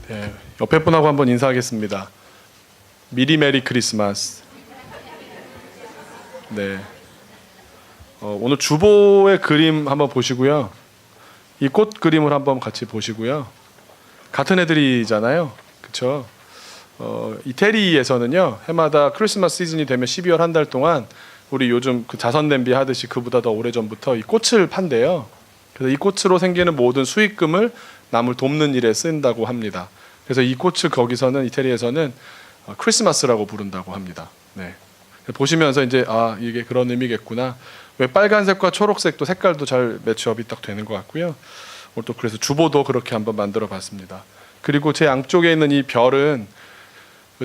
네, 옆에 분하고 한번 인사하겠습니다. 미리 메리 크리스마스. 네. 오늘 주보의 그림 한번 보시고요. 이 꽃 그림을 한번 같이 보시고요. 같은 애들이잖아요. 그렇죠? 이태리에서는요, 해마다 크리스마스 시즌이 되면 12월 한 달 동안 우리 요즘 그 자선 냄비 하듯이 그보다 더 오래전부터 이 꽃을 판대요. 그래서 이 꽃으로 생기는 모든 수익금을 남을 돕는 일에 쓴다고 합니다. 그래서 이 꽃을 거기서는 이태리에서는 크리스마스라고 부른다고 합니다. 네. 보시면서 이제 이게 그런 의미겠구나. 왜 빨간색과 초록색도 색깔도 잘 매치업이 딱 되는 것 같고요. 오늘 또 그래서 주보도 그렇게 한번 만들어봤습니다. 그리고 제 양쪽에 있는 이 별은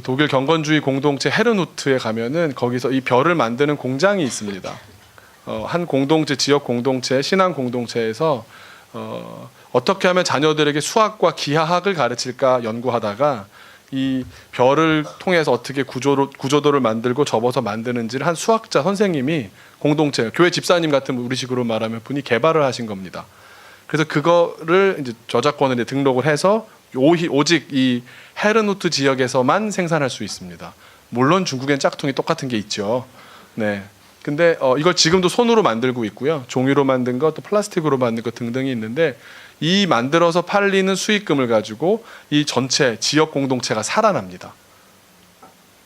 독일 경건주의 공동체 헤르누트에 가면은 거기서 이 별을 만드는 공장이 있습니다. 한 공동체, 지역 공동체, 신앙 공동체에서 어떻게 하면 자녀들에게 수학과 기하학을 가르칠까 연구하다가 이 별을 통해서 어떻게 구조도를 만들고 접어서 만드는지를 한 수학자 선생님이 공동체, 교회 집사님 같은 우리식으로 말하면 분이 개발을 하신 겁니다. 그래서 그거를 이제 저작권을 이제 등록을 해서 오직 이 헤르누트 지역에서만 생산할 수 있습니다. 물론 중국엔 짝퉁이 똑같은 게 있죠. 네. 근데 이걸 지금도 손으로 만들고 있고요. 종이로 만든 거, 또 플라스틱으로 만든 거 등등이 있는데 이 만들어서 팔리는 수익금을 가지고 이 전체 지역 공동체가 살아납니다.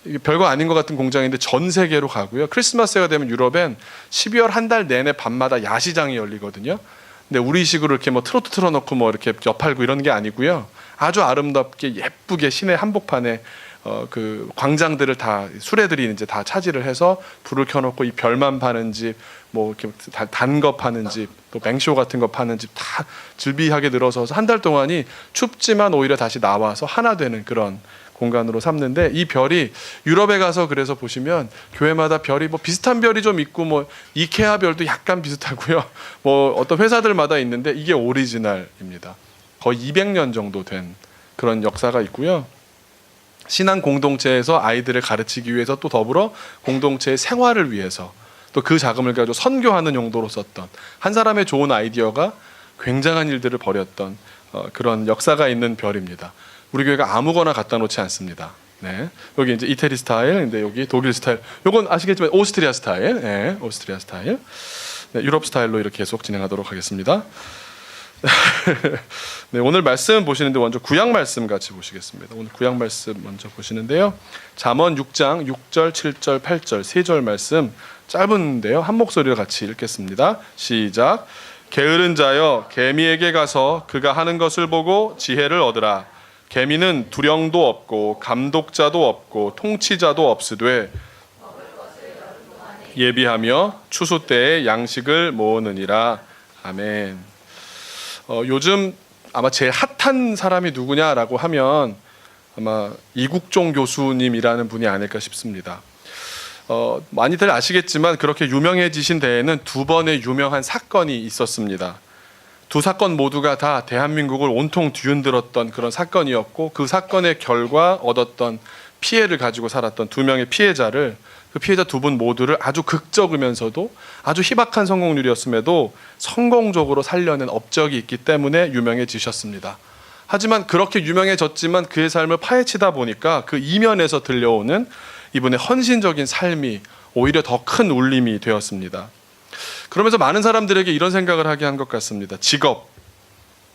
이게 별거 아닌 것 같은 공장인데 전 세계로 가고요. 크리스마스가 되면 유럽엔 12월 한 달 내내 밤마다 야시장이 열리거든요. 근데 우리식으로 이렇게 뭐 트로트 틀어놓고 뭐 이렇게 엿팔고 이런 게 아니고요. 아주 아름답게 예쁘게 시내 한복판에 그 광장들을 다 수레들이 이제 다 차지를 해서 불을 켜놓고 이 별만 파는 집, 뭐 이렇게 단 거 파는 집, 또 맹쇼 같은 거 파는 집 다 즐비하게 늘어서서 한 달 동안이 춥지만 오히려 다시 나와서 하나 되는 그런 공간으로 삼는데 이 별이 유럽에 가서 그래서 보시면 교회마다 별이 뭐 비슷한 별이 좀 있고 뭐 이케아 별도 약간 비슷하고요. 뭐 어떤 회사들마다 있는데 이게 오리지널입니다. 거의 200년 정도 된 그런 역사가 있고요. 신앙 공동체에서 아이들을 가르치기 위해서 또 더불어 공동체의 생활을 위해서 또 그 자금을 가지고 선교하는 용도로 썼던 한 사람의 좋은 아이디어가 굉장한 일들을 벌였던 그런 역사가 있는 별입니다. 우리 교회가 아무거나 갖다 놓지 않습니다. 네. 여기 이제 이태리 스타일, 근데 여기 독일 스타일. 요건 아시겠지만 오스트리아 스타일, 네, 오스트리아 스타일. 네, 유럽 스타일로 이렇게 계속 진행하도록 하겠습니다. 네, 오늘 말씀 보시는데 먼저 구약 말씀 같이 보시겠습니다. 오늘 구약 말씀 먼저 보시는데요. 잠언 6장 6절, 7절, 8절 세 절 말씀 짧은데요. 한 목소리로 같이 읽겠습니다. 시작. 게으른 자여 개미에게 가서 그가 하는 것을 보고 지혜를 얻으라. 개미는 두령도 없고 감독자도 없고 통치자도 없으되 예비하며 추수 때에 양식을 모으느니라. 아멘. 요즘 아마 제일 핫한 사람이 누구냐라고 하면 아마 이국종 교수님이라는 분이 아닐까 싶습니다. 많이들 아시겠지만 그렇게 유명해지신 데에는 두 번의 유명한 사건이 있었습니다. 두 사건 모두가 다 대한민국을 온통 뒤흔들었던 그런 사건이었고 그 사건의 결과 얻었던 피해를 가지고 살았던 두 명의 피해자를 그 피해자 두 분 모두를 아주 극적이면서도 아주 희박한 성공률이었음에도 성공적으로 살려낸 업적이 있기 때문에 유명해지셨습니다. 하지만 그렇게 유명해졌지만 그의 삶을 파헤치다 보니까 그 이면에서 들려오는 이분의 헌신적인 삶이 오히려 더 큰 울림이 되었습니다. 그러면서 많은 사람들에게 이런 생각을 하게 한 것 같습니다. 직업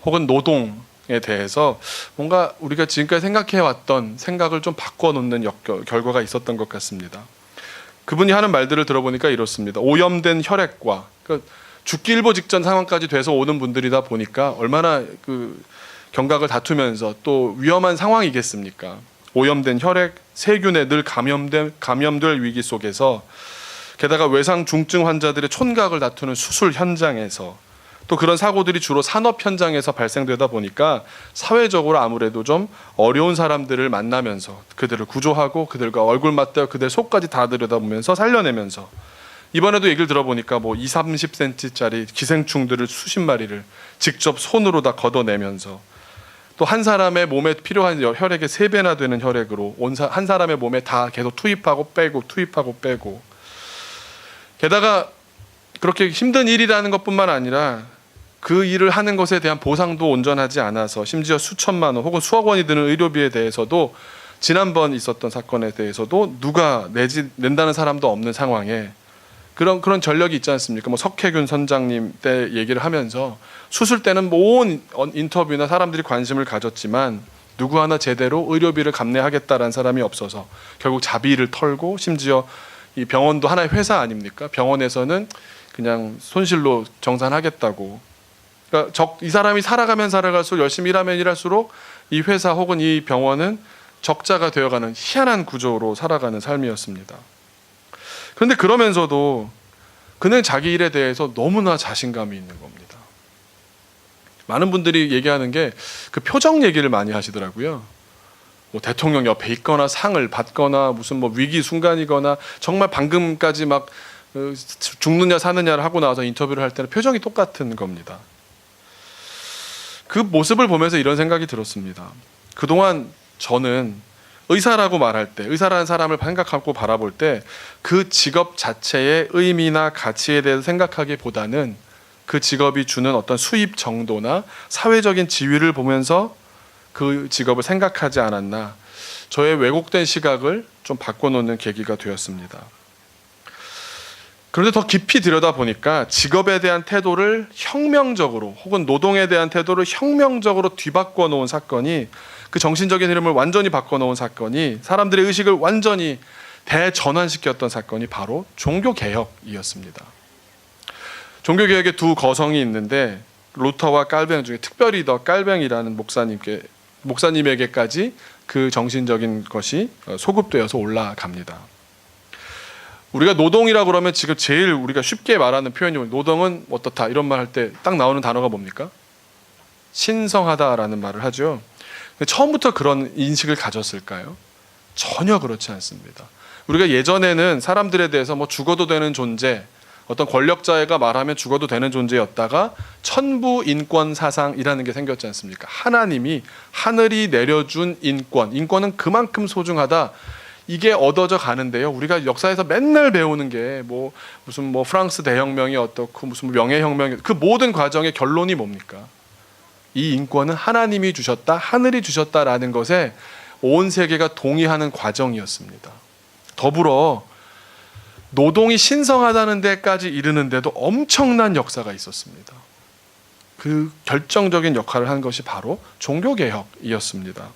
혹은 노동에 대해서 뭔가 우리가 지금까지 생각해왔던 생각을 좀 바꿔놓는 결과가 있었던 것 같습니다. 그분이 하는 말들을 들어보니까 이렇습니다. 오염된 혈액과 죽기 일보 직전 상황까지 돼서 오는 분들이다 보니까 얼마나 그 경각을 다투면서 또 위험한 상황이겠습니까? 오염된 혈액, 세균에 늘 감염될 위기 속에서 게다가 외상 중증 환자들의 촌각을 다투는 수술 현장에서 또 그런 사고들이 주로 산업 현장에서 발생되다 보니까 사회적으로 아무래도 좀 어려운 사람들을 만나면서 그들을 구조하고 그들과 얼굴 맞대어 그들 속까지 다 들여다보면서 살려내면서 이번에도 얘기를 들어보니까 뭐 20-30cm짜리 기생충들을 수십 마리를 직접 손으로 다 걷어내면서 또 한 사람의 몸에 필요한 혈액의 3배나 되는 혈액으로 한 사람의 몸에 다 계속 투입하고 빼고 게다가 그렇게 힘든 일이라는 것뿐만 아니라 그 일을 하는 것에 대한 보상도 온전하지 않아서 심지어 수천만 원 혹은 수억 원이 드는 의료비에 대해서도 지난번 있었던 사건에 대해서도 누가 낸다는 사람도 없는 상황에 그런 전력이 있지 않습니까? 뭐 석혜균 선장님 때 얘기를 하면서 수술 때는 온 인터뷰나 사람들이 관심을 가졌지만 누구 하나 제대로 의료비를 감내하겠다라는 사람이 없어서 결국 자비를 털고 심지어 이 병원도 하나의 회사 아닙니까? 병원에서는 그냥 손실로 정산하겠다고. 그러니까 이 사람이 살아가면 살아갈수록 열심히 일하면 일할수록 이 회사 혹은 이 병원은 적자가 되어가는 희한한 구조로 살아가는 삶이었습니다. 그런데 그러면서도 그는 자기 일에 대해서 너무나 자신감이 있는 겁니다. 많은 분들이 얘기하는 게 그 표정 얘기를 많이 하시더라고요. 뭐 대통령 옆에 있거나 상을 받거나 무슨 뭐 위기 순간이거나 정말 방금까지 막 죽느냐 사느냐를 하고 나와서 인터뷰를 할 때는 표정이 똑같은 겁니다. 그 모습을 보면서 이런 생각이 들었습니다. 그동안 저는 의사라고 말할 때, 의사라는 사람을 생각하고 바라볼 때 그 직업 자체의 의미나 가치에 대해서 생각하기보다는 그 직업이 주는 어떤 수입 정도나 사회적인 지위를 보면서 그 직업을 생각하지 않았나, 저의 왜곡된 시각을 좀 바꿔놓는 계기가 되었습니다. 그런데 더 깊이 들여다보니까 직업에 대한 태도를 혁명적으로 혹은 노동에 대한 태도를 혁명적으로 뒤바꿔 놓은 사건이, 그 정신적인 흐름을 완전히 바꿔놓은 사건이, 사람들의 의식을 완전히 대전환시켰던 사건이 바로 종교개혁이었습니다. 종교개혁의 두 거성이 있는데 루터와 깔뱅 중에 특별히 더 깔뱅이라는 목사님에게까지 그 정신적인 것이 소급되어서 올라갑니다. 우리가 노동이라고 그러면 지금 제일 우리가 쉽게 말하는 표현이 노동은 어떻다 이런 말 할 때 딱 나오는 단어가 뭡니까? 신성하다라는 말을 하죠. 처음부터 그런 인식을 가졌을까요? 전혀 그렇지 않습니다. 우리가 예전에는 사람들에 대해서 뭐 죽어도 되는 존재, 어떤 권력자가 말하면 죽어도 되는 존재였다가 천부 인권 사상이라는 게 생겼지 않습니까? 하나님이, 하늘이 내려준 인권은 그만큼 소중하다. 이게 얻어져 가는데요. 우리가 역사에서 맨날 배우는 게 무슨 프랑스 대혁명이 어떻고 무슨 명예혁명이, 그 모든 과정의 결론이 뭡니까? 이 인권은 하나님이 주셨다, 하늘이 주셨다라는 것에 온 세계가 동의하는 과정이었습니다. 더불어 노동이 신성하다는 데까지 이르는데도 엄청난 역사가 있었습니다. 그 결정적인 역할을 한 것이 바로 종교개혁이었습니다.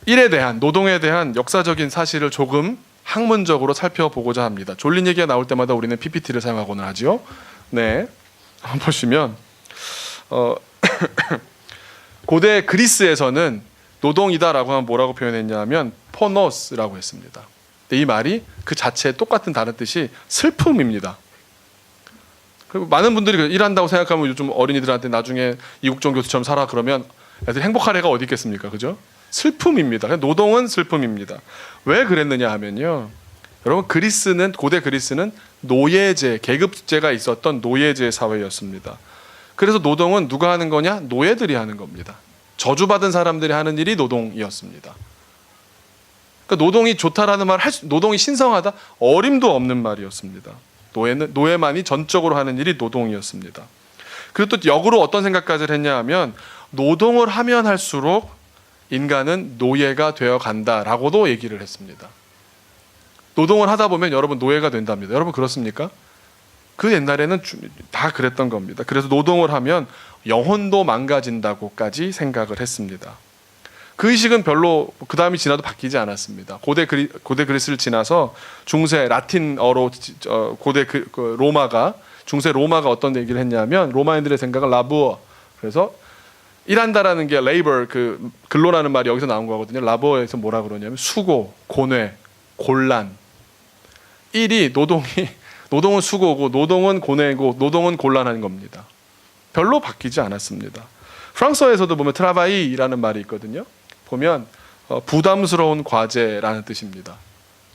일에 대한, 노동에 대한 역사적인 사실을 조금 학문적으로 살펴보고자 합니다. 졸린 얘기가 나올 때마다 우리는 PPT를 사용하고는 하죠. 네, 한번 보시면 고대 그리스에서는 노동이다라고 하면 뭐라고 표현했냐면 포노스라고 했습니다. 근데 이 말이 그 자체에 똑같은 다른 뜻이 슬픔입니다. 그리고 많은 분들이 일한다고 생각하면 요즘 어린이들한테 나중에 이국종 교수처럼 살아 그러면 애들 행복할 애가 어디 있겠습니까? 그죠? 슬픔입니다. 노동은 슬픔입니다. 왜 그랬느냐 하면요, 여러분, 고대 그리스는 노예제, 계급제가 있었던 노예제 사회였습니다. 그래서 노동은 누가 하는 거냐? 노예들이 하는 겁니다. 저주받은 사람들이 하는 일이 노동이었습니다. 그러니까 노동이 좋다라는 말, 노동이 신성하다, 어림도 없는 말이었습니다. 노예만이 전적으로 하는 일이 노동이었습니다. 그리고 또 역으로 어떤 생각까지 했냐 하면 노동을 하면 할수록 인간은 노예가 되어 간다라고도 얘기를 했습니다. 노동을 하다 보면 여러분 노예가 된답니다. 여러분 그렇습니까? 그 옛날에는 다 그랬던 겁니다. 그래서 노동을 하면 영혼도 망가진다고까지 생각을 했습니다. 그 의식은 별로 그 다음이 지나도 바뀌지 않았습니다. 고대 그리스를 지나서 중세 라틴어로 중세 로마가 어떤 얘기를 했냐면 로마인들의 생각은 라부어, 그래서 일한다라는 게 레이버, 그 근로라는 말이 여기서 나온 거거든요. 라보어에서 뭐라 그러냐면 수고, 고뇌, 곤란. 노동은 수고고 노동은 고뇌고 노동은 곤란한 겁니다. 별로 바뀌지 않았습니다. 프랑스어에서도 보면 트라바이라는 말이 있거든요. 보면 부담스러운 과제라는 뜻입니다.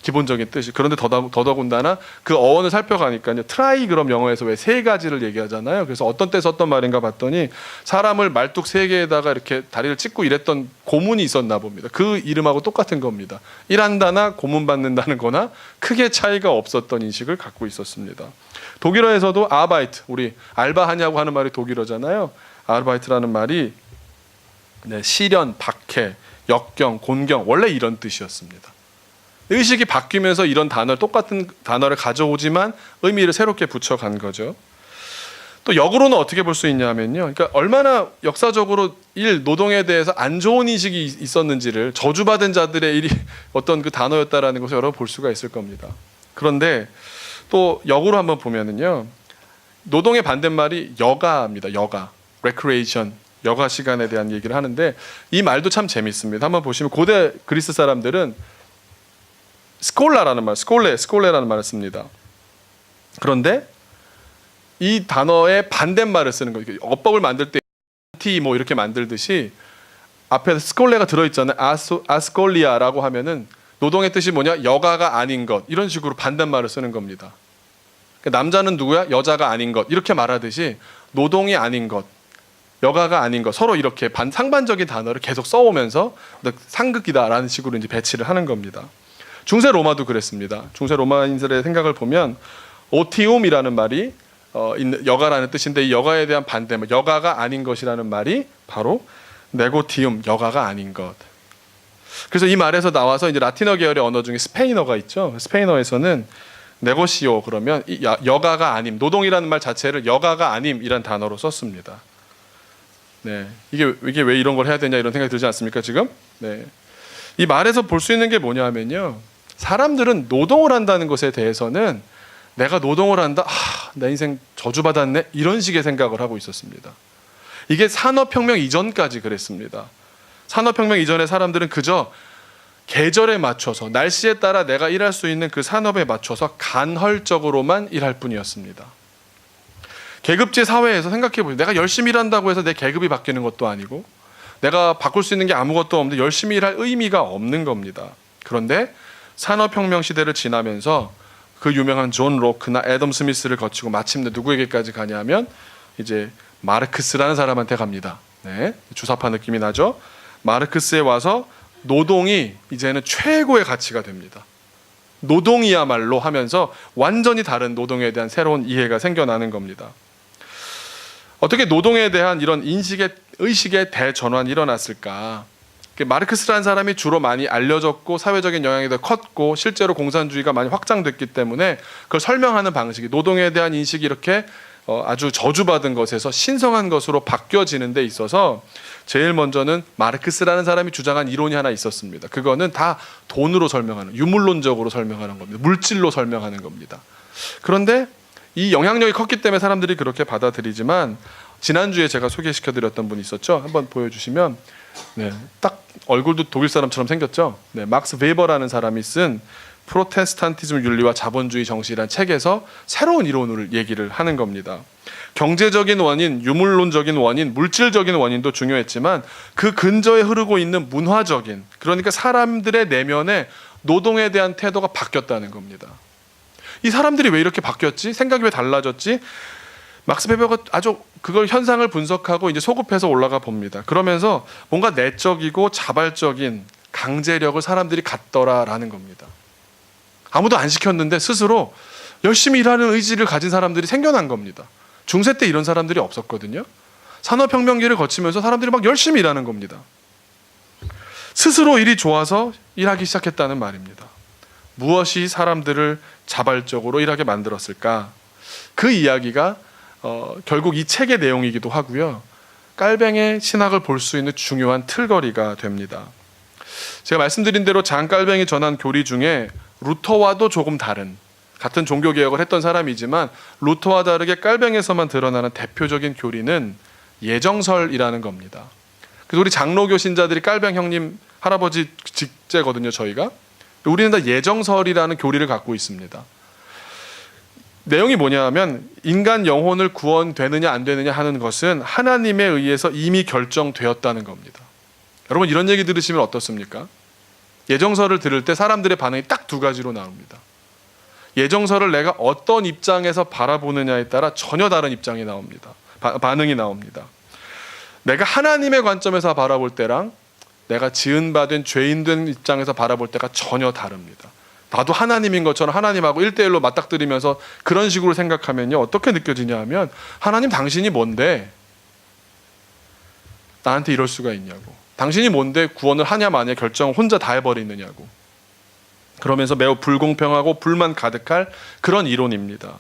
기본적인 뜻이. 그런데 더더군다나 그 어원을 살펴가니까요. 트라이 그럼 영어에서 왜 세 가지를 얘기하잖아요. 그래서 어떤 때 썼던 말인가 봤더니 사람을 말뚝 세 개에다가 이렇게 다리를 찢고 이랬던 고문이 있었나 봅니다. 그 이름하고 똑같은 겁니다. 일한다나 고문 받는다는 거나 크게 차이가 없었던 인식을 갖고 있었습니다. 독일어에서도 아바이트, 우리 알바하냐고 하는 말이 독일어잖아요. 아르바이트라는 말이 시련, 박해, 역경, 곤경 원래 이런 뜻이었습니다. 의식이 바뀌면서 이런 똑같은 단어를 가져오지만 의미를 새롭게 붙여간 거죠. 또 역으로는 어떻게 볼 수 있냐면요. 그러니까 얼마나 역사적으로 노동에 대해서 안 좋은 인식이 있었는지를 저주받은 자들의 일이 어떤 그 단어였다라는 것을 여러분 볼 수가 있을 겁니다. 그런데 또 역으로 한번 보면은요. 노동의 반대말이 여가입니다. 여가, recreation, 여가 시간에 대한 얘기를 하는데 이 말도 참 재밌습니다. 한번 보시면 고대 그리스 사람들은 스콜라라는 말, 스콜레라는 말을 씁니다. 그런데 이 단어의 반대말을 쓰는 거예요. 어법을 만들 때 뭐 이렇게 만들듯이 앞에 스콜레가 들어있잖아요. 아스콜리아라고 하면은 노동의 뜻이 뭐냐? 여가가 아닌 것. 이런 식으로 반대말을 쓰는 겁니다. 그러니까 남자는 누구야? 여자가 아닌 것. 이렇게 말하듯이 노동이 아닌 것, 여가가 아닌 것. 서로 이렇게 상반적인 단어를 계속 써오면서 상극이다라는 식으로 이제 배치를 하는 겁니다. 중세 로마도 그랬습니다. 중세 로마인들의 생각을 보면 오티움이라는 말이 여가라는 뜻인데 이 여가에 대한 반대말, 여가가 아닌 것이라는 말이 바로 네고티움, 여가가 아닌 것. 그래서 이 말에서 나와서 이제 라틴어 계열의 언어 중에 스페인어가 있죠. 스페인어에서는 네고시오 그러면 여가가 아님, 노동이라는 말 자체를 여가가 아님이란 단어로 썼습니다. 네, 이게 왜 이런 걸 해야 되냐 이런 생각이 들지 않습니까 지금? 네, 이 말에서 볼 수 있는 게 뭐냐면요. 사람들은 노동을 한다는 것에 대해서는 내가 노동을 한다, 내 인생 저주받았네 이런 식의 생각을 하고 있었습니다. 이게 산업혁명 이전까지 그랬습니다. 산업혁명 이전에 사람들은 그저 계절에 맞춰서 날씨에 따라 내가 일할 수 있는 그 산업에 맞춰서 간헐적으로만 일할 뿐이었습니다. 계급제 사회에서 생각해보세요. 내가 열심히 일한다고 해서 내 계급이 바뀌는 것도 아니고 내가 바꿀 수 있는 게 아무것도 없는데 열심히 일할 의미가 없는 겁니다. 그런데 산업혁명 시대를 지나면서 그 유명한 존 로크나 애덤 스미스를 거치고 마침내 누구에게까지 가냐면 이제 마르크스라는 사람한테 갑니다. 네, 주사파 느낌이 나죠. 마르크스에 와서 노동이 이제는 최고의 가치가 됩니다. 노동이야말로 하면서 완전히 다른 노동에 대한 새로운 이해가 생겨나는 겁니다. 어떻게 노동에 대한 이런 의식의 대전환이 일어났을까? 마르크스라는 사람이 주로 많이 알려졌고 사회적인 영향이 더 컸고 실제로 공산주의가 많이 확장됐기 때문에 그걸 설명하는 방식이 노동에 대한 인식이 이렇게 아주 저주받은 것에서 신성한 것으로 바뀌어지는 데 있어서 제일 먼저는 마르크스라는 사람이 주장한 이론이 하나 있었습니다. 그거는 다 돈으로 설명하는, 유물론적으로 설명하는 겁니다. 물질로 설명하는 겁니다. 그런데 이 영향력이 컸기 때문에 사람들이 그렇게 받아들이지만 지난주에 제가 소개시켜드렸던 분이 있었죠. 한번 보여주시면 네, 딱 얼굴도 독일 사람처럼 생겼죠. 네, 막스 베이버라는 사람이 쓴 프로테스탄티즘 윤리와 자본주의 정신이라는 책에서 새로운 이론을 얘기를 하는 겁니다. 경제적인 원인, 유물론적인 원인, 물질적인 원인도 중요했지만 그 근저에 흐르고 있는 문화적인, 그러니까 사람들의 내면에 노동에 대한 태도가 바뀌었다는 겁니다. 이 사람들이 왜 이렇게 바뀌었지? 생각이 왜 달라졌지? 막스 베버가 아주 그걸 현상을 분석하고 이제 소급해서 올라가 봅니다. 그러면서 뭔가 내적이고 자발적인 강제력을 사람들이 갖더라라는 겁니다. 아무도 안 시켰는데 스스로 열심히 일하는 의지를 가진 사람들이 생겨난 겁니다. 중세 때 이런 사람들이 없었거든요. 산업혁명기를 거치면서 사람들이 막 열심히 일하는 겁니다. 스스로 일이 좋아서 일하기 시작했다는 말입니다. 무엇이 사람들을 자발적으로 일하게 만들었을까? 그 이야기가 결국 이 책의 내용이기도 하고요. 깔뱅의 신학을 볼 수 있는 중요한 틀거리가 됩니다. 제가 말씀드린 대로 장 깔뱅이 전한 교리 중에 루터와도 조금 다른, 같은 종교개혁을 했던 사람이지만 루터와 다르게 깔뱅에서만 드러나는 대표적인 교리는 예정설이라는 겁니다. 그래서 우리 장로교 신자들이 깔뱅 형님 할아버지 직제거든요. 저희가 우리는 다 예정설이라는 교리를 갖고 있습니다. 내용이 뭐냐면 인간 영혼을 구원되느냐 안 되느냐 하는 것은 하나님에 의해서 이미 결정되었다는 겁니다. 여러분 이런 얘기 들으시면 어떻습니까? 예정서를 들을 때 사람들의 반응이 딱 두 가지로 나옵니다. 예정서를 내가 어떤 입장에서 바라보느냐에 따라 전혀 다른 입장이 나옵니다. 반응이 나옵니다. 내가 하나님의 관점에서 바라볼 때랑 내가 지은바된 죄인된 입장에서 바라볼 때가 전혀 다릅니다. 나도 하나님인 것처럼 하나님하고 1대1로 맞닥뜨리면서 그런 식으로 생각하면요, 어떻게 느껴지냐 하면, 하나님 당신이 뭔데 나한테 이럴 수가 있냐고, 당신이 뭔데 구원을 하냐 마냐 결정을 혼자 다 해버리느냐고, 그러면서 매우 불공평하고 불만 가득할 그런 이론입니다.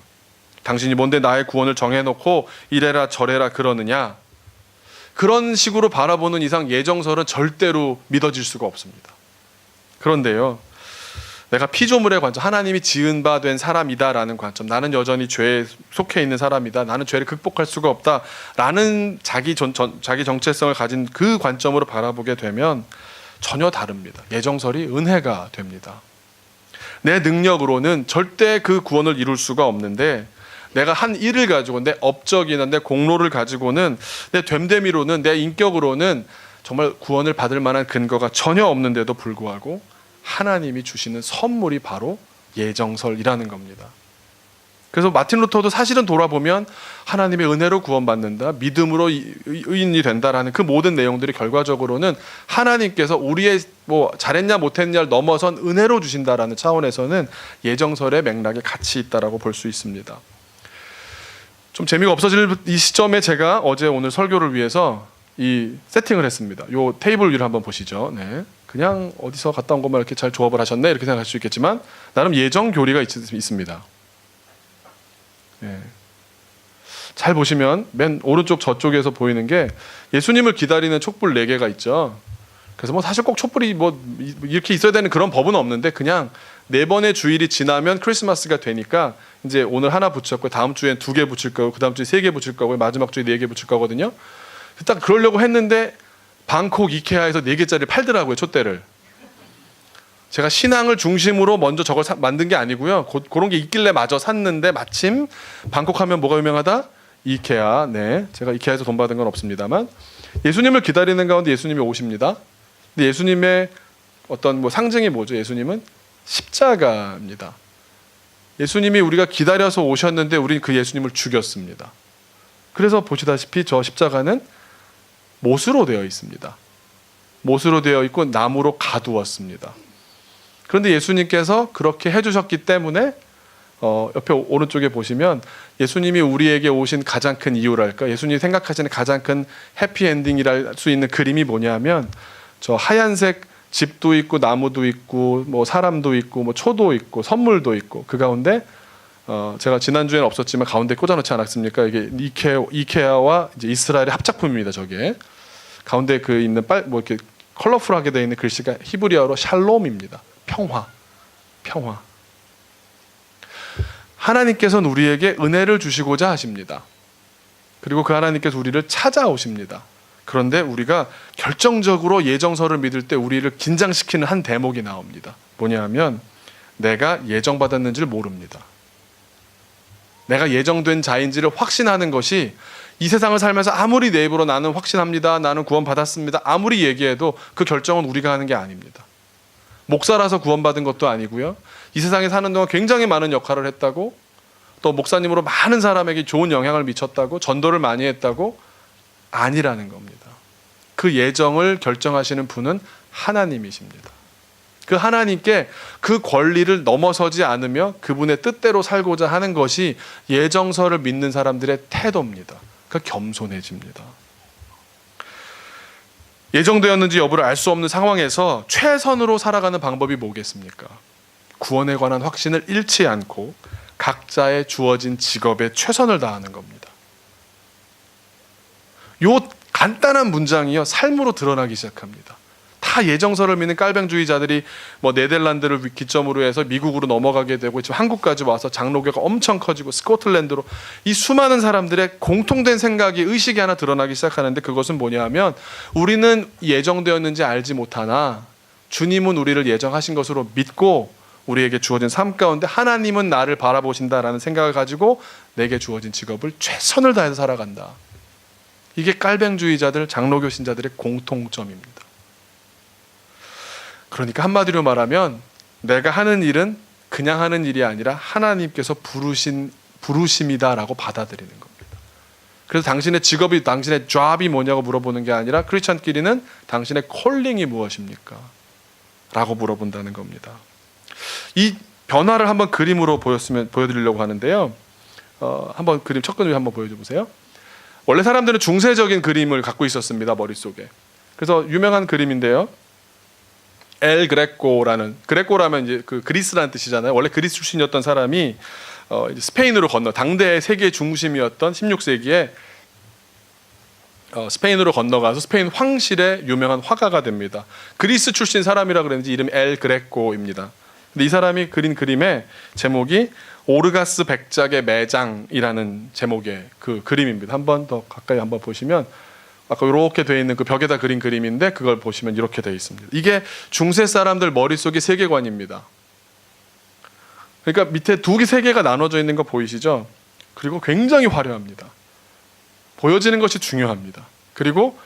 당신이 뭔데 나의 구원을 정해놓고 이래라 저래라 그러느냐. 그런 식으로 바라보는 이상 예정설은 절대로 믿어질 수가 없습니다. 그런데요, 내가 피조물의 관점, 하나님이 지은 바 된 사람이다라는 관점, 나는 여전히 죄에 속해 있는 사람이다, 나는 죄를 극복할 수가 없다라는 자기 정체성을 가진 그 관점으로 바라보게 되면 전혀 다릅니다. 예정설이 은혜가 됩니다. 내 능력으로는 절대 그 구원을 이룰 수가 없는데, 내가 한 일을 가지고, 내 업적이나 내 공로를 가지고는, 내 됨됨이로는, 내 인격으로는 정말 구원을 받을 만한 근거가 전혀 없는데도 불구하고 하나님이 주시는 선물이 바로 예정설이라는 겁니다. 그래서 마틴 루터도 사실은 돌아보면 하나님의 은혜로 구원받는다, 믿음으로 의인이 된다라는 그 모든 내용들이 결과적으로는 하나님께서 우리의 뭐 잘했냐 못했냐를 넘어선 은혜로 주신다라는 차원에서는 예정설의 맥락에 같이 있다라고 볼 수 있습니다. 좀 재미가 없어질 이 시점에 제가 어제 오늘 설교를 위해서 이 세팅을 했습니다. 요 테이블 위를 한번 보시죠. 네. 그냥 어디서 갔다 온 것만 이렇게 잘 조합을 하셨네 이렇게 생각할 수 있겠지만 나름 예정 교리가 있습니다. 네. 잘 보시면 맨 오른쪽 저쪽에서 보이는 게 예수님을 기다리는 촛불 4개가 있죠. 그래서 뭐 사실 꼭 촛불이 뭐 이렇게 있어야 되는 그런 법은 없는데, 그냥 4번의 주일이 지나면 크리스마스가 되니까 이제 오늘 하나 붙였고 다음 주엔 2개 붙일 거고 그 다음 주에 3개 붙일 거고 마지막 주에 4개 붙일 거거든요. 딱 그러려고 했는데 방콕 이케아에서 4개짜리 팔더라고요, 촛대를. 제가 신앙을 중심으로 먼저 저걸 만든 게 아니고요. 그런 게 있길래 마저 샀는데, 마침 방콕 하면 뭐가 유명하다? 이케아. 네, 제가 이케아에서 돈 받은 건 없습니다만 예수님을 기다리는 가운데 예수님이 오십니다. 근데 예수님의 어떤 뭐 상징이 뭐죠? 예수님은 십자가입니다. 예수님이 우리가 기다려서 오셨는데 우리는 그 예수님을 죽였습니다. 그래서 보시다시피 저 십자가는 못으로 되어 있습니다. 못으로 되어 있고 나무로 가두었습니다. 그런데 예수님께서 그렇게 해주셨기 때문에 옆에 오른쪽에 보시면 예수님이 우리에게 오신 가장 큰 이유랄까, 예수님이 생각하시는 가장 큰 해피엔딩이랄 수 있는 그림이 뭐냐면, 저 하얀색 집도 있고 나무도 있고 뭐 사람도 있고 뭐 초도 있고 선물도 있고, 그 가운데 제가 지난주에는 없었지만 가운데 꽂아놓지 않았습니까? 이게 이케아와 이제 이스라엘의 합작품입니다. 저게 가운데 그 있는 뭐 이렇게 컬러풀하게 되어 있는 글씨가 히브리어로 샬롬입니다. 평화. 하나님께서는 우리에게 은혜를 주시고자 하십니다. 그리고 그 하나님께서 우리를 찾아오십니다. 그런데 우리가 결정적으로 예정설을 믿을 때 우리를 긴장시키는 한 대목이 나옵니다. 뭐냐 하면, 내가 예정받았는지를 모릅니다. 내가 예정된 자인지를 확신하는 것이, 이 세상을 살면서 아무리 내 입으로 나는 확신합니다, 나는 구원받았습니다 아무리 얘기해도 그 결정은 우리가 하는 게 아닙니다. 목사라서 구원받은 것도 아니고요, 이 세상에 사는 동안 굉장히 많은 역할을 했다고, 또 목사님으로 많은 사람에게 좋은 영향을 미쳤다고, 전도를 많이 했다고, 아니라는 겁니다. 그 예정을 결정하시는 분은 하나님이십니다. 그 하나님께 그 권리를 넘어서지 않으며 그분의 뜻대로 살고자 하는 것이 예정설을 믿는 사람들의 태도입니다. 그러니까 겸손해집니다. 예정되었는지 여부를 알 수 없는 상황에서 최선으로 살아가는 방법이 뭐겠습니까? 구원에 관한 확신을 잃지 않고 각자의 주어진 직업에 최선을 다하는 겁니다. 요 간단한 문장이요, 삶으로 드러나기 시작합니다. 다 예정설을 믿는 깔뱅주의자들이 뭐 네덜란드를 기점으로 해서 미국으로 넘어가게 되고 지금 한국까지 와서 장로교가 엄청 커지고 스코틀랜드로, 이 수많은 사람들의 공통된 생각이, 의식이 하나 드러나기 시작하는데, 그것은 뭐냐 하면, 우리는 예정되었는지 알지 못하나 주님은 우리를 예정하신 것으로 믿고 우리에게 주어진 삶 가운데 하나님은 나를 바라보신다라는 생각을 가지고 내게 주어진 직업을 최선을 다해서 살아간다. 이게 깔뱅주의자들, 장로교 신자들의 공통점입니다. 그러니까 한마디로 말하면 내가 하는 일은 그냥 하는 일이 아니라 하나님께서 부르심이다라고 받아들이는 겁니다. 그래서 당신의 직업이, 당신의 job이 뭐냐고 물어보는 게 아니라 크리스천끼리는 당신의 콜링이 무엇입니까? 라고 물어본다는 겁니다. 이 변화를 한번 그림으로 보여드리려고 하는데요. 한번 그림 첫 그림 한번 보여줘 보세요. 원래 사람들은 중세적인 그림을 갖고 있었습니다, 머릿속에. 그래서 유명한 그림인데요. 엘 그레코라는, 그레코라면 이제 그 그리스라는 뜻이잖아요. 원래 그리스 출신이었던 사람이 이제 스페인으로 당대의 세계의 중심이었던 16세기에 스페인으로 건너가서 스페인 황실의 유명한 화가가 됩니다. 그리스 출신 사람이라 그랬는지 이름이 엘 그레코입니다. 근데 이 사람이 그린 그림의 제목이 오르가스 백작의 매장이라는 제목의 그 그림입니다. 한번 더 가까이 한번 보시면 아까 이렇게 되어 있는 그 벽에다 그린 그림인데 그걸 보시면 이렇게 되어 있습니다. 이게 중세 사람들 머릿속의 세계관입니다. 그러니까 밑에 두 개 세계가 나눠져 있는 거 보이시죠? 그리고 굉장히 화려합니다. 보여지는 것이 중요합니다. 그리고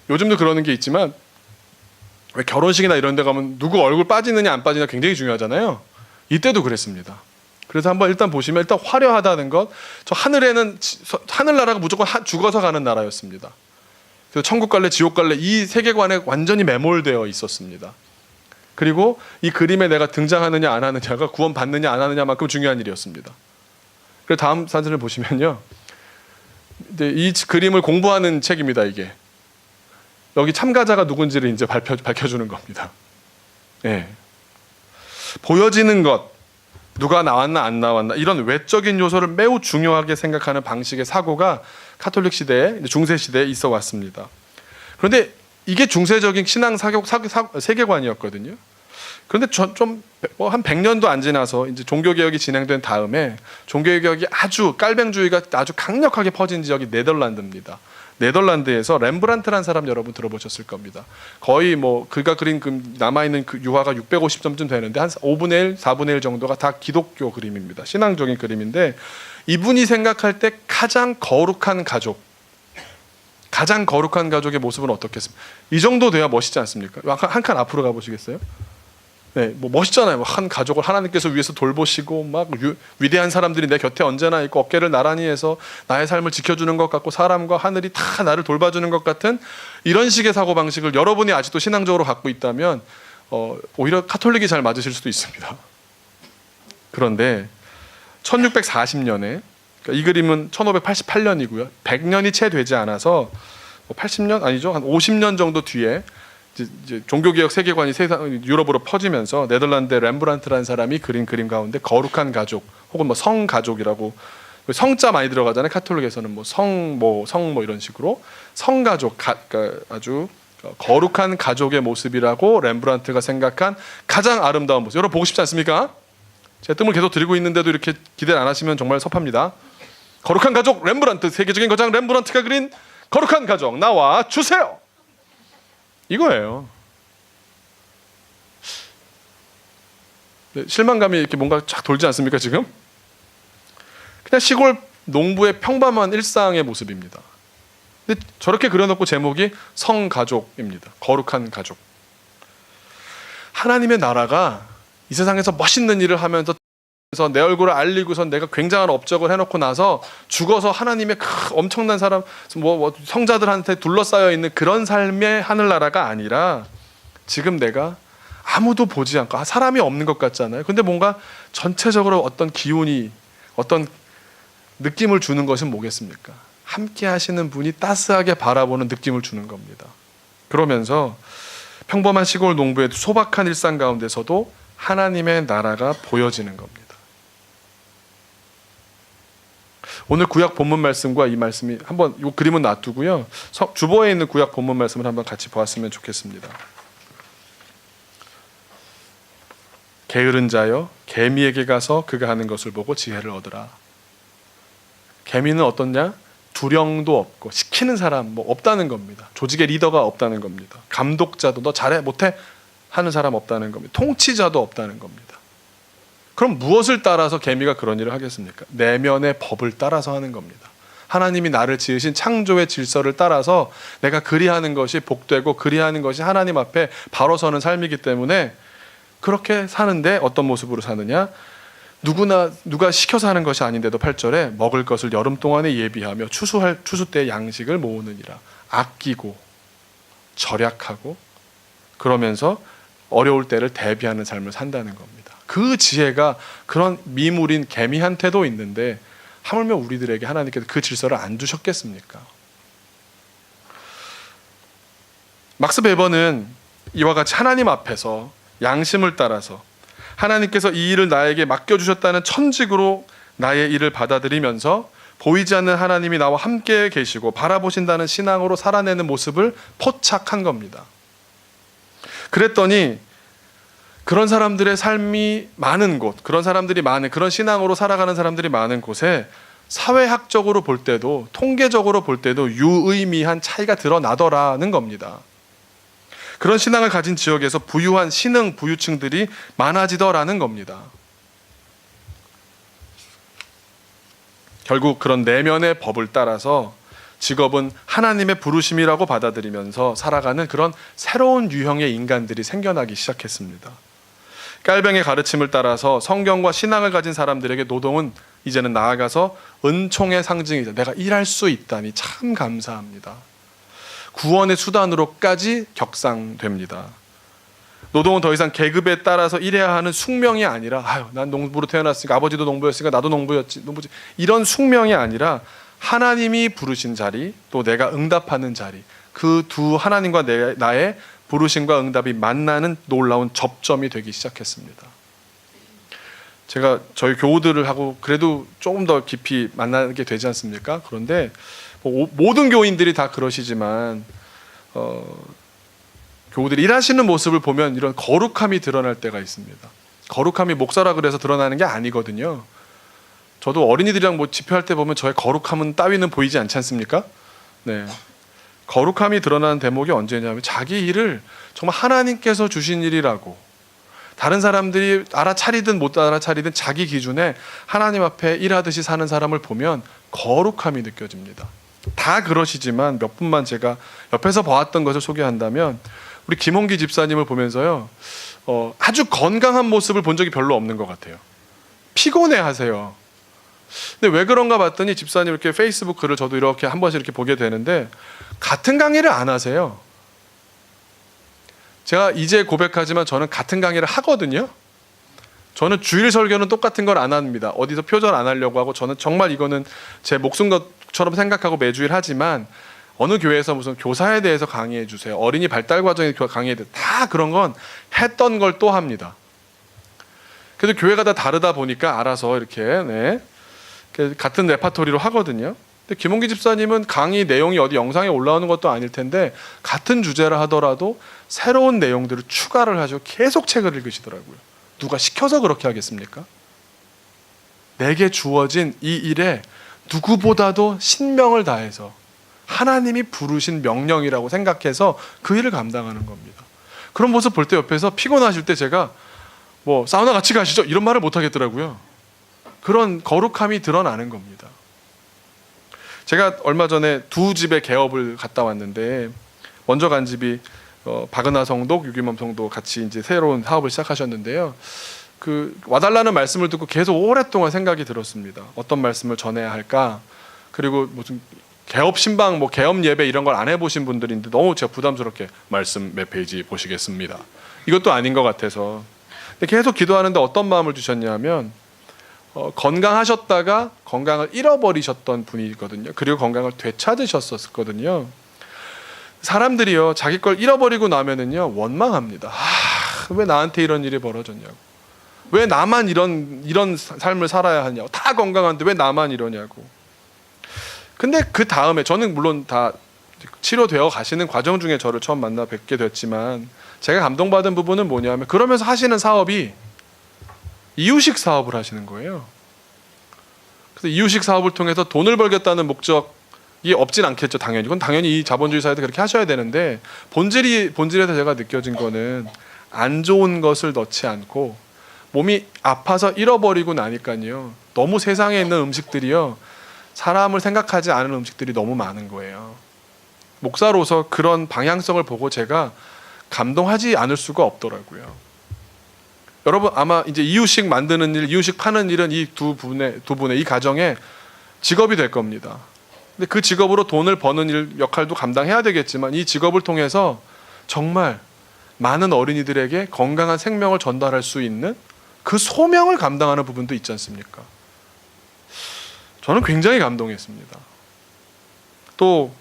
요즘도 그러는 게 있지만 왜 결혼식이나 이런 데 가면 누구 얼굴 빠지느냐 안 빠지느냐 굉장히 중요하잖아요. 이때도 그랬습니다. 그래서 한번 일단 보시면 일단 화려하다는 것, 저 하늘에는 하늘나라가 무조건 죽어서 가는 나라였습니다. 그래서 천국 갈래 지옥 갈래 이 세계관에 완전히 매몰되어 있었습니다. 그리고 이 그림에 내가 등장하느냐 안 하느냐가 구원 받느냐 안 하느냐만큼 중요한 일이었습니다. 그래서 다음 사진을 보시면요, 이 그림을 공부하는 책입니다. 이게 여기 참가자가 누군지를 이제 밝혀주는 겁니다. 예. 보여지는 것, 누가 나왔나 안 나왔나 이런 외적인 요소를 매우 중요하게 생각하는 방식의 사고가 카톨릭 시대에, 중세 시대에 있어 왔습니다. 그런데 이게 중세적인 신앙 세계관이었거든요. 그런데 좀 한 100년도 안 지나서 이제 종교개혁이 진행된 다음에 종교개혁이 아주 깔뱅주의가 아주 강력하게 퍼진 지역이 네덜란드입니다. 네덜란드에서 렘브란트라는 사람 여러분 들어보셨을 겁니다. 거의 뭐 그가 그린 남아있는 그 유화가 650점쯤 되는데 한 5분의 1, 4분의 1 정도가 다 기독교 그림입니다. 신앙적인 그림인데 이분이 생각할 때 가장 거룩한 가족의 모습은 어떻겠습니까? 이 정도 돼야 멋있지 않습니까? 한 칸 앞으로 가보시겠어요? 네, 뭐 멋있잖아요. 한 가족을 하나님께서 위해서 돌보시고 막 위대한 사람들이 내 곁에 언제나 있고 어깨를 나란히 해서 나의 삶을 지켜주는 것 같고 사람과 하늘이 다 나를 돌봐주는 것 같은 이런 식의 사고방식을 여러분이 아직도 신앙적으로 갖고 있다면 오히려 카톨릭이 잘 맞으실 수도 있습니다. 그런데 1640년에 그러니까 이 그림은 1588년이고요. 100년이 채 되지 않아서 80년 아니죠. 한 50년 정도 뒤에 이제 종교개혁 세계관이 유럽으로 퍼지면서 네덜란드 렘브란트라는 사람이 그린 그림 가운데 거룩한 가족 혹은 뭐 성가족이라고, 성자 많이 들어가잖아요. 카톨릭에서는 뭐 성 이런 식으로 성가족, 그러니까 아주 거룩한 가족의 모습이라고 렘브란트가 생각한 가장 아름다운 모습. 여러분 보고 싶지 않습니까? 제 뜸을 계속 드리고 있는데도 이렇게 기대를 안 하시면 정말 섭합니다. 거룩한 가족 렘브란트, 세계적인 거장 렘브란트가 그린 거룩한 가족 나와 주세요. 이거예요. 네, 실망감이 이렇게 뭔가 쫙 돌지 않습니까 지금? 그냥 시골 농부의 평범한 일상의 모습입니다. 근데 저렇게 그려놓고 제목이 성가족입니다. 거룩한 가족. 하나님의 나라가 이 세상에서 멋있는 일을 하면서 내 얼굴을 알리고선 내가 굉장한 업적을 해놓고 나서 죽어서 하나님의 엄청난 사람 성자들한테 둘러싸여 있는 그런 삶의 하늘나라가 아니라 지금 내가 아무도 보지 않고 사람이 없는 것 같잖아요. 근데 뭔가 전체적으로 어떤 기운이 어떤 느낌을 주는 것은 뭐겠습니까? 함께 하시는 분이 따스하게 바라보는 느낌을 주는 겁니다. 그러면서 평범한 시골 농부의 소박한 일상 가운데서도 하나님의 나라가 보여지는 겁니다. 오늘 구약 본문 말씀과 이 말씀이 한번 이 그림은 놔두고요. 주보에 있는 구약 본문 말씀을 한번 같이 보았으면 좋겠습니다. 게으른 자여 개미에게 가서 그가 하는 것을 보고 지혜를 얻으라. 개미는 어떻냐? 두령도 없고 시키는 사람 없다는 겁니다. 조직의 리더가 없다는 겁니다. 감독자도 너 잘해 못해 하는 사람 없다는 겁니다. 통치자도 없다는 겁니다. 그럼 무엇을 따라서 개미가 그런 일을 하겠습니까? 내면의 법을 따라서 하는 겁니다. 하나님이 나를 지으신 창조의 질서를 따라서 내가 그리하는 것이 복되고 그리하는 것이 하나님 앞에 바로 서는 삶이기 때문에 그렇게 사는데 어떤 모습으로 사느냐? 누가 시켜서 하는 것이 아닌데도 8절에 먹을 것을 여름 동안에 예비하며 추수 때 양식을 모으느니라. 아끼고 절약하고 그러면서 어려울 때를 대비하는 삶을 산다는 겁니다. 그 지혜가 그런 미물인 개미한테도 있는데 하물며 우리들에게 하나님께서 그 질서를 안 주셨겠습니까? 막스 베버는 이와 같이 하나님 앞에서 양심을 따라서 하나님께서 이 일을 나에게 맡겨주셨다는 천직으로 나의 일을 받아들이면서 보이지 않는 하나님이 나와 함께 계시고 바라보신다는 신앙으로 살아내는 모습을 포착한 겁니다. 그랬더니 그런 사람들의 삶이 많은 곳, 그런 신앙으로 살아가는 사람들이 많은 곳에 사회학적으로 볼 때도 통계적으로 볼 때도 유의미한 차이가 드러나더라는 겁니다. 그런 신앙을 가진 지역에서 부유한 신흥 부유층들이 많아지더라는 겁니다. 결국 그런 내면의 법을 따라서 직업은 하나님의 부르심이라고 받아들이면서 살아가는 그런 새로운 유형의 인간들이 생겨나기 시작했습니다. 깔병의 가르침을 따라서 성경과 신앙을 가진 사람들에게 노동은 이제는 나아가서 은총의 상징이다. 내가 일할 수 있다니 참 감사합니다. 구원의 수단으로까지 격상됩니다. 노동은 더 이상 계급에 따라서 일해야 하는 숙명이 아니라 난 농부로 태어났으니까 아버지도 농부였으니까 나도 농부지 이런 숙명이 아니라 하나님이 부르신 자리 또 내가 응답하는 자리 그 두 하나님과 나의 부르심과 응답이 만나는 놀라운 접점이 되기 시작했습니다. 제가 저희 교우들을 하고 그래도 조금 더 깊이 만나게 되지 않습니까? 그런데 모든 교인들이 다 그러시지만 교우들이 일하시는 모습을 보면 이런 거룩함이 드러날 때가 있습니다. 거룩함이 목사라 그래서 드러나는 게 아니거든요. 저도 어린이들이랑 집회할 때 보면 저의 거룩함은 따위는 보이지 않지 않습니까? 네. 거룩함이 드러나는 대목이 언제냐면 자기 일을 정말 하나님께서 주신 일이라고 다른 사람들이 알아차리든 못 알아차리든 자기 기준에 하나님 앞에 일하듯이 사는 사람을 보면 거룩함이 느껴집니다. 다 그러시지만 몇 분만 제가 옆에서 봐왔던 것을 소개한다면 우리 김홍기 집사님을 보면서요 아주 건강한 모습을 본 적이 별로 없는 것 같아요. 피곤해 하세요. 근데 왜 그런가 봤더니 집사님 이렇게 페이스북 글을 저도 이렇게 한 번씩 이렇게 보게 되는데 같은 강의를 안 하세요. 제가 이제 고백하지만 저는 같은 강의를 하거든요. 저는 주일 설교는 똑같은 걸 안 합니다. 어디서 표절 안 하려고 하고 저는 정말 이거는 제 목숨 것처럼 생각하고 매주일 하지만 어느 교회에서 무슨 교사에 대해서 강의해 주세요. 어린이 발달 과정에 강의해 주세요. 다 그런 건 했던 걸 또 합니다. 그래도 교회가 다 다르다 보니까 알아서 이렇게 같은 레파토리로 하거든요. 근데 김홍기 집사님은 강의 내용이 어디 영상에 올라오는 것도 아닐 텐데 같은 주제라 하더라도 새로운 내용들을 추가를 하시고 계속 책을 읽으시더라고요. 누가 시켜서 그렇게 하겠습니까? 내게 주어진 이 일에 누구보다도 신명을 다해서 하나님이 부르신 명령이라고 생각해서 그 일을 감당하는 겁니다. 그런 모습 볼 때 옆에서 피곤하실 때 제가 사우나 같이 가시죠? 이런 말을 못 하겠더라고요. 그런 거룩함이 드러나는 겁니다. 제가 얼마 전에 두 집의 개업을 갔다 왔는데 먼저 간 집이 박은하 성도, 유기범 성도 같이 이제 새로운 사업을 시작하셨는데요. 와달라는 말씀을 듣고 계속 오랫동안 생각이 들었습니다. 어떤 말씀을 전해야 할까? 그리고 무슨 개업 신방, 개업 예배 이런 걸 안 해보신 분들인데 너무 제가 부담스럽게 말씀 몇 페이지 보시겠습니다. 이것도 아닌 것 같아서 계속 기도하는데 어떤 마음을 주셨냐면 건강하셨다가 건강을 잃어버리셨던 분이거든요. 그리고 건강을 되찾으셨었거든요. 사람들이요 자기 걸 잃어버리고 나면은요 원망합니다. 왜 나한테 이런 일이 벌어졌냐고, 왜 나만 이런 삶을 살아야 하냐고, 다 건강한데 왜 나만 이러냐고. 근데 그 다음에 저는 물론 다 치료되어 가시는 과정 중에 저를 처음 만나 뵙게 됐지만 제가 감동받은 부분은 뭐냐면 그러면서 하시는 사업이 이유식 사업을 하시는 거예요. 그래서 이유식 사업을 통해서 돈을 벌겠다는 목적이 없진 않겠죠. 당연히. 그건 당연히 이 자본주의 사회도 그렇게 하셔야 되는데 본질에서 제가 느껴진 거는 안 좋은 것을 넣지 않고 몸이 아파서 잃어버리고 나니까요. 너무 세상에 있는 음식들이요. 사람을 생각하지 않은 음식들이 너무 많은 거예요. 목사로서 그런 방향성을 보고 제가 감동하지 않을 수가 없더라고요. 여러분 아마 이제 이유식 만드는 일, 이유식 파는 일은 이 두 분의 이 가정의 직업이 될 겁니다. 근데 그 직업으로 돈을 버는 일 역할도 감당해야 되겠지만 이 직업을 통해서 정말 많은 어린이들에게 건강한 생명을 전달할 수 있는 그 소명을 감당하는 부분도 있지 않습니까? 저는 굉장히 감동했습니다. 또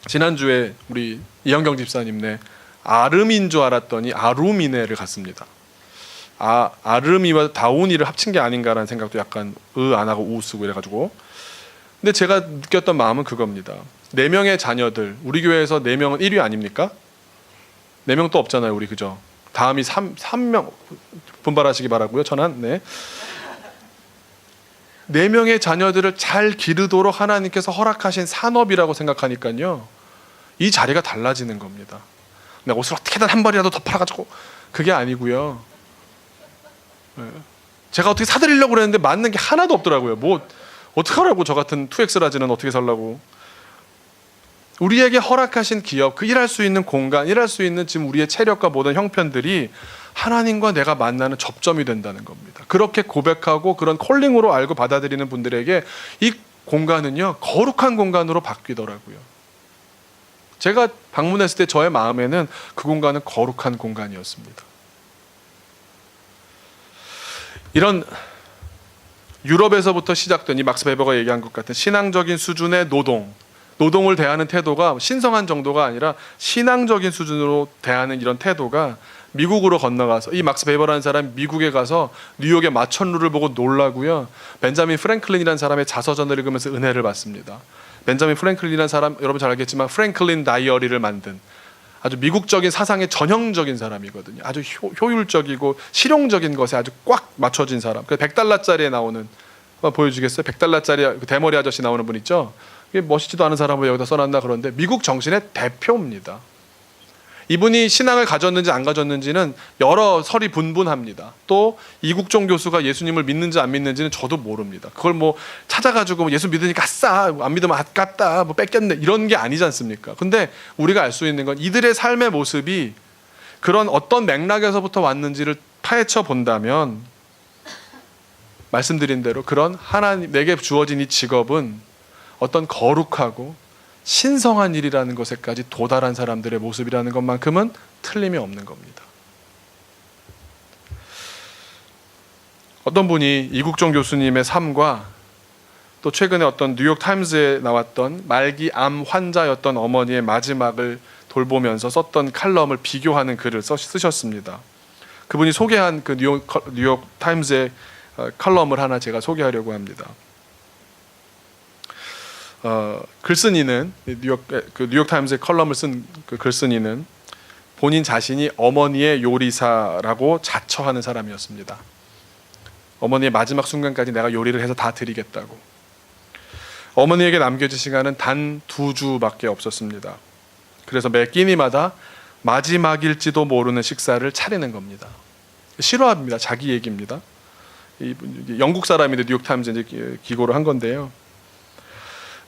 지난주에 우리 이현경 집사님네 아름인 줄 알았더니 아루미네를 갔습니다. 아름이와 다운이를 합친 게 아닌가라는 생각도 약간 안 하고 우 쓰고 이래가지고. 근데 제가 느꼈던 마음은 그겁니다. 4명의 자녀들, 우리 교회에서 4명은 1위 아닙니까? 4명 또 없잖아요, 우리 그죠? 다음이 3명 분발하시기 바라고요. 천안. 네. 4명의 자녀들을 잘 기르도록 하나님께서 허락하신 산업이라고 생각하니까요, 이 자리가 달라지는 겁니다. 내가 옷을 어떻게든 한 벌이라도 더 팔아가지고, 그게 아니고요. 제가 어떻게 사드리려고 그랬는데 맞는 게 하나도 없더라고요. 뭐 어떡하라고, 저 같은 2X라지는 어떻게 살라고. 우리에게 허락하신 기업, 그 일할 수 있는 공간, 일할 수 있는 지금 우리의 체력과 모든 형편들이 하나님과 내가 만나는 접점이 된다는 겁니다. 그렇게 고백하고 그런 콜링으로 알고 받아들이는 분들에게 이 공간은요, 거룩한 공간으로 바뀌더라고요. 제가 방문했을 때 저의 마음에는 그 공간은 거룩한 공간이었습니다. 이런 유럽에서부터 시작된 이 막스 베버가 얘기한 것 같은 신앙적인 수준의 노동을 대하는 태도가 신성한 정도가 아니라 신앙적인 수준으로 대하는 이런 태도가 미국으로 건너가서, 이 막스 베버라는 사람이 미국에 가서 뉴욕의 마천루를 보고 놀라고요, 벤자민 프랭클린이라는 사람의 자서전을 읽으면서 은혜를 받습니다. 벤자민 프랭클린이라는 사람 여러분 잘 알겠지만 프랭클린 다이어리를 만든 아주 미국적인 사상의 전형적인 사람이거든요. 아주 효율적이고 실용적인 것에 아주 꽉 맞춰진 사람. 그래서 $100짜리에 나오는, 보여주겠어요? $100짜리 대머리 아저씨 나오는 분 있죠? 멋있지도 않은 사람을 여기다 써놨나 그런데 미국 정신의 대표입니다. 이분이 신앙을 가졌는지 안 가졌는지는 여러 설이 분분합니다. 또 이국종 교수가 예수님을 믿는지 안 믿는지는 저도 모릅니다. 그걸 뭐 찾아가지고 예수 믿으니까 아싸, 안 믿으면 아깝다, 뭐 뺏겼네, 이런 게 아니지 않습니까? 근데 우리가 알 수 있는 건 이들의 삶의 모습이 그런 어떤 맥락에서부터 왔는지를 파헤쳐 본다면, 말씀드린 대로 그런 하나님, 내게 주어진 이 직업은 어떤 거룩하고 신성한 일이라는 것에까지 도달한 사람들의 모습이라는 것만큼은 틀림이 없는 겁니다. 어떤 분이 이국종 교수님의 삶과 또 최근에 어떤 뉴욕 타임즈에 나왔던 말기 암 환자였던 어머니의 마지막을 돌보면서 썼던 칼럼을 비교하는 글을 쓰셨습니다. 그분이 소개한 그 뉴욕 타임즈의 칼럼을 하나 제가 소개하려고 합니다. 글쓴이는 뉴욕 타임즈의 컬럼을 쓴 그 글쓴이는 본인 자신이 어머니의 요리사라고 자처하는 사람이었습니다. 어머니의 마지막 순간까지 내가 요리를 해서 다 드리겠다고. 어머니에게 남겨진 시간은 단 2주밖에 없었습니다. 그래서 매 끼니마다 마지막일지도 모르는 식사를 차리는 겁니다. 실화입니다. 자기 얘기입니다. 영국 사람인데 뉴욕 타임즈에 기고를 한 건데요.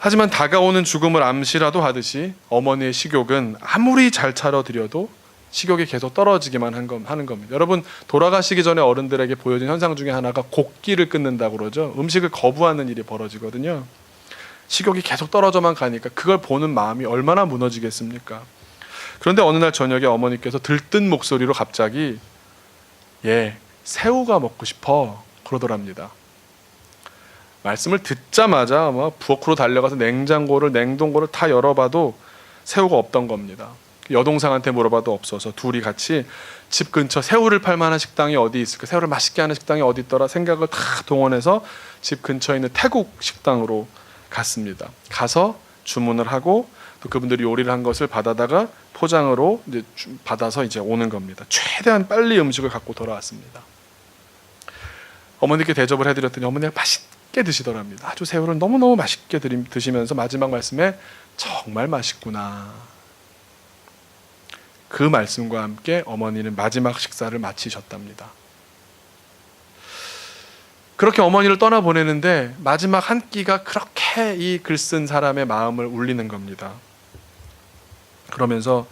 하지만 다가오는 죽음을 암시라도 하듯이 어머니의 식욕은 아무리 잘 차려드려도 식욕이 계속 떨어지기만 하는 겁니다. 여러분, 돌아가시기 전에 어른들에게 보여진 현상 중에 하나가 곡기를 끊는다고 그러죠. 음식을 거부하는 일이 벌어지거든요. 식욕이 계속 떨어져만 가니까 그걸 보는 마음이 얼마나 무너지겠습니까? 그런데 어느 날 저녁에 어머니께서 들뜬 목소리로 갑자기 새우가 먹고 싶어 그러더랍니다. 말씀을 듣자마자 부엌으로 달려가서 냉동고를 다 열어봐도 새우가 없던 겁니다. 여동생한테 물어봐도 없어서 둘이 같이 집 근처 새우를 팔 만한 식당이 어디 있을까, 새우를 맛있게 하는 식당이 어디 있더라 생각을 다 동원해서 집 근처에 있는 태국 식당으로 갔습니다. 가서 주문을 하고 또 그분들이 요리를 한 것을 받아다가 포장으로 이제 받아서 이제 오는 겁니다. 최대한 빨리 음식을 갖고 돌아왔습니다. 어머니께 대접을 해드렸더니 어머니가 맛있게 드시더랍니다. 아주 새우를 너무너무 맛있게 드시면서 마지막 말씀에 정말 맛있구나. 그 말씀과 함께 어머니는 마지막 식사를 마치셨답니다. 그렇게 어머니를 떠나보내는데 마지막 한 끼가 그렇게 이 글 쓴 사람의 마음을 울리는 겁니다. 그러면서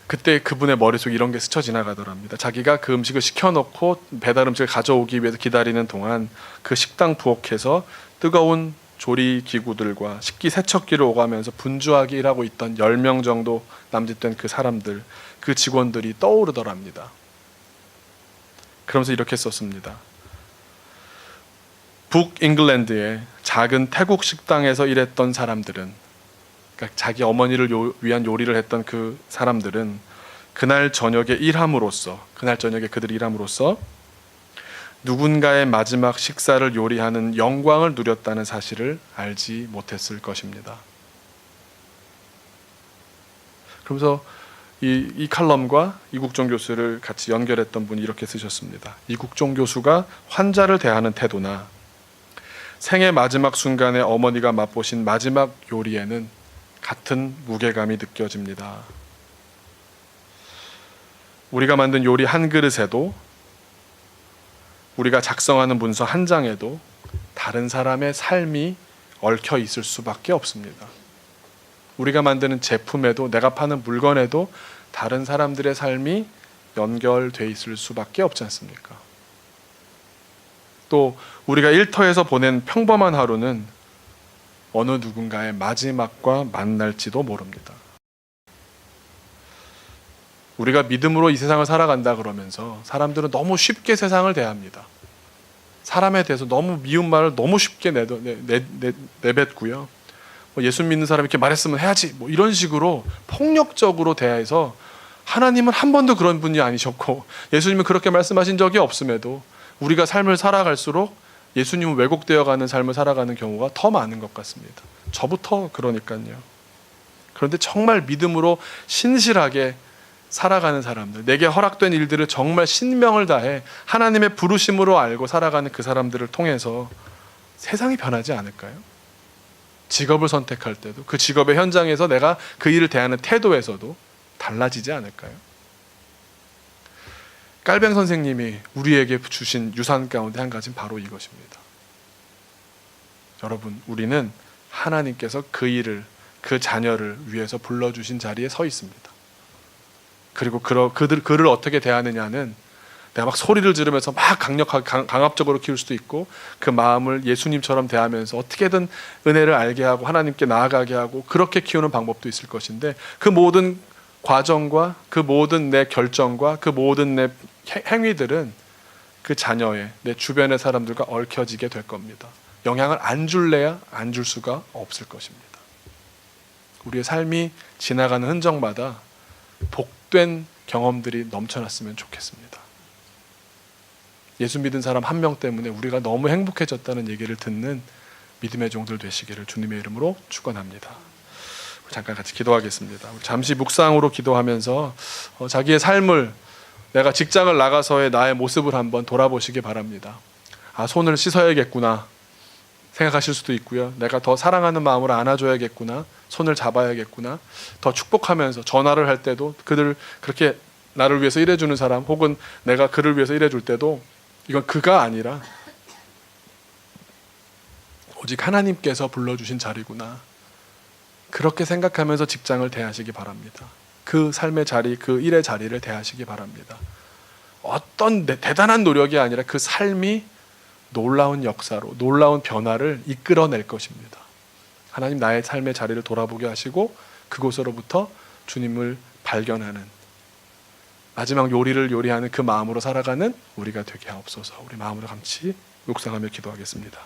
그때 그분의 머릿속에 이런 게 스쳐 지나가더랍니다. 자기가 그 음식을 시켜놓고 배달 음식을 가져오기 위해서 기다리는 동안 그 식당 부엌에서 뜨거운 조리 기구들과 식기 세척기를 오가면서 분주하게 일하고 있던 10명 정도 남짓된 그 사람들, 그 직원들이 떠오르더랍니다. 그러면서 이렇게 썼습니다. 북잉글랜드의 작은 태국 식당에서 일했던 사람들은, 그러니까 자기 어머니를 위한 요리를 했던 그 사람들은 그날 저녁에 그들이 일함으로써 누군가의 마지막 식사를 요리하는 영광을 누렸다는 사실을 알지 못했을 것입니다. 그러면서 이 칼럼과 이국종 교수를 같이 연결했던 분이 이렇게 쓰셨습니다. 이국종 교수가 환자를 대하는 태도나 생의 마지막 순간에 어머니가 맛보신 마지막 요리에는 같은 무게감이 느껴집니다. 우리가 만든 요리 한 그릇에도, 우리가 작성하는 문서 한 장에도 다른 사람의 삶이 얽혀 있을 수밖에 없습니다. 우리가 만드는 제품에도, 내가 파는 물건에도 다른 사람들의 삶이 연결돼 있을 수밖에 없지 않습니까? 또 우리가 일터에서 보낸 평범한 하루는 어느 누군가의 마지막과 만날지도 모릅니다. 우리가 믿음으로 이 세상을 살아간다 그러면서 사람들은 너무 쉽게 세상을 대합니다. 사람에 대해서 너무 미운 말을 너무 쉽게 내뱉고요. 예수 믿는 사람이 이렇게 말했으면 해야지, 이런 식으로 폭력적으로 대해서, 하나님은 한 번도 그런 분이 아니셨고 예수님은 그렇게 말씀하신 적이 없음에도 우리가 삶을 살아갈수록 예수님은 왜곡되어가는 삶을 살아가는 경우가 더 많은 것 같습니다. 저부터 그러니까요. 그런데 정말 믿음으로 신실하게 살아가는 사람들, 내게 허락된 일들을 정말 신명을 다해 하나님의 부르심으로 알고 살아가는 그 사람들을 통해서 세상이 변하지 않을까요? 직업을 선택할 때도, 그 직업의 현장에서 내가 그 일을 대하는 태도에서도 달라지지 않을까요? 깔뱅 선생님이 우리에게 주신 유산 가운데 한 가지는 바로 이것입니다. 여러분, 우리는 하나님께서 그 일을, 그 자녀를 위해서 불러주신 자리에 서 있습니다. 그리고 그를 어떻게 대하느냐는 내가 막 소리를 지르면서 막 강압적으로 키울 수도 있고, 그 마음을 예수님처럼 대하면서 어떻게든 은혜를 알게 하고 하나님께 나아가게 하고 그렇게 키우는 방법도 있을 것인데, 그 모든 과정과 그 모든 내 결정과 그 모든 내 행위들은 그 자녀의, 내 주변의 사람들과 얽혀지게 될 겁니다. 영향을 안 줄래야 안 줄 수가 없을 것입니다. 우리의 삶이 지나가는 흔적마다 복된 경험들이 넘쳐났으면 좋겠습니다. 예수 믿은 사람 한 명 때문에 우리가 너무 행복해졌다는 얘기를 듣는 믿음의 종들 되시기를 주님의 이름으로 축원합니다. 잠깐 같이 기도하겠습니다. 잠시 묵상으로 기도하면서 자기의 삶을, 내가 직장을 나가서의 나의 모습을 한번 돌아보시기 바랍니다. 손을 씻어야겠구나 생각하실 수도 있고요. 내가 더 사랑하는 마음으로 안아줘야겠구나, 손을 잡아야겠구나, 더 축복하면서 전화를 할 때도 그들 그렇게 나를 위해서 일해주는 사람, 혹은 내가 그를 위해서 일해줄 때도 이건 그가 아니라 오직 하나님께서 불러주신 자리구나, 그렇게 생각하면서 직장을 대하시기 바랍니다. 그 삶의 자리, 그 일의 자리를 대하시기 바랍니다. 어떤 대단한 노력이 아니라 그 삶이 놀라운 역사로, 놀라운 변화를 이끌어낼 것입니다. 하나님, 나의 삶의 자리를 돌아보게 하시고 그곳으로부터 주님을 발견하는, 마지막 요리를 요리하는 그 마음으로 살아가는 우리가 되게 하옵소서. 우리 마음으로 같이 묵상하며 기도하겠습니다.